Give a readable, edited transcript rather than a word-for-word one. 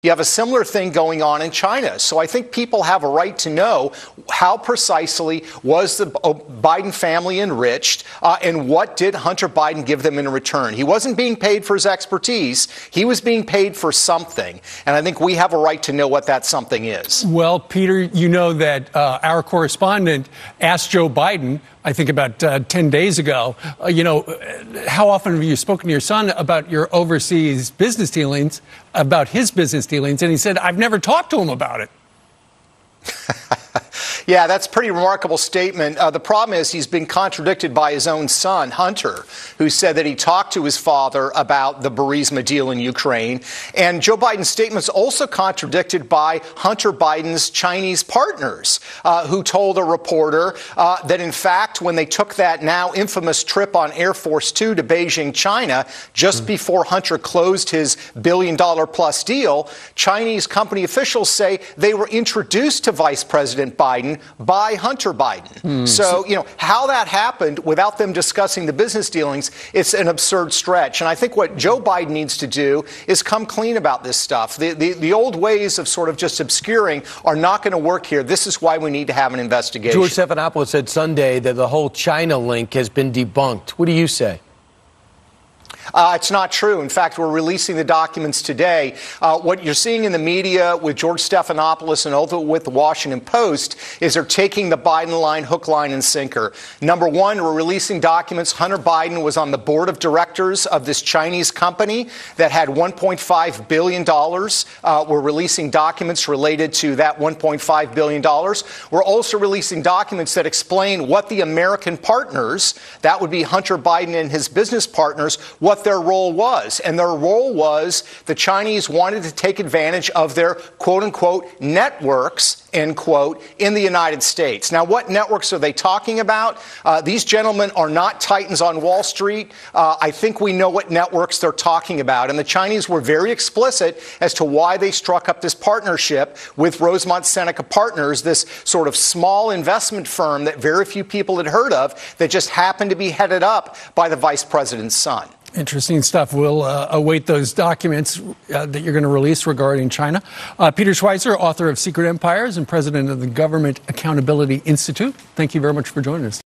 You have a similar thing going on in China. So I think people have a right to know how precisely was the Biden family enriched and what did Hunter Biden give them in return. He wasn't being paid for his expertise. He was being paid for something. And I think we have a right to know what that something is. Well, Peter, you know that our correspondent asked Joe Biden, I think about 10 days ago, how often have you spoken to your son about your overseas business dealings, about his business dealings? And he said, I've never talked to him about it. Yeah, that's a pretty remarkable statement. The problem is he's been contradicted by his own son, Hunter, who said that he talked to his father about the Burisma deal in Ukraine. And Joe Biden's statement's also contradicted by Hunter Biden's Chinese partners, who told a reporter that, in fact, when they took that now infamous trip on Air Force Two to Beijing, China, just before Hunter closed his billion-dollar-plus deal, Chinese company officials say they were introduced to Vice President Biden by Hunter Biden. So, how that happened without them discussing the business dealings, it's an absurd stretch. And I think what Joe Biden needs to do is come clean about this stuff. The old ways of sort of just obscuring are not going to work here. This is why we need to have an investigation. George Stephanopoulos said Sunday that the whole China link has been debunked. What do you say? It's not true. In fact, we're releasing the documents today. What you're seeing in the media with George Stephanopoulos and also with the Washington Post is they're taking the Biden line hook, line, and sinker. Number one, we're releasing documents. Hunter Biden was on the board of directors of this Chinese company that had $1.5 billion. We're releasing documents related to that $1.5 billion. We're also releasing documents that explain what the American partners, that would be Hunter Biden and his business partners, what their role was. And their role was the Chinese wanted to take advantage of their quote-unquote networks, end quote, in the United States. Now, what networks are they talking about? These gentlemen are not titans on Wall Street. I think we know what networks they're talking about. And the Chinese were very explicit as to why they struck up this partnership with Rosemont Seneca Partners, this sort of small investment firm that very few people had heard of that just happened to be headed up by the vice president's son. Interesting stuff. We'll await those documents that you're going to release regarding China. Peter Schweizer, author of Secret Empires and president of the Government Accountability Institute. Thank you very much for joining us.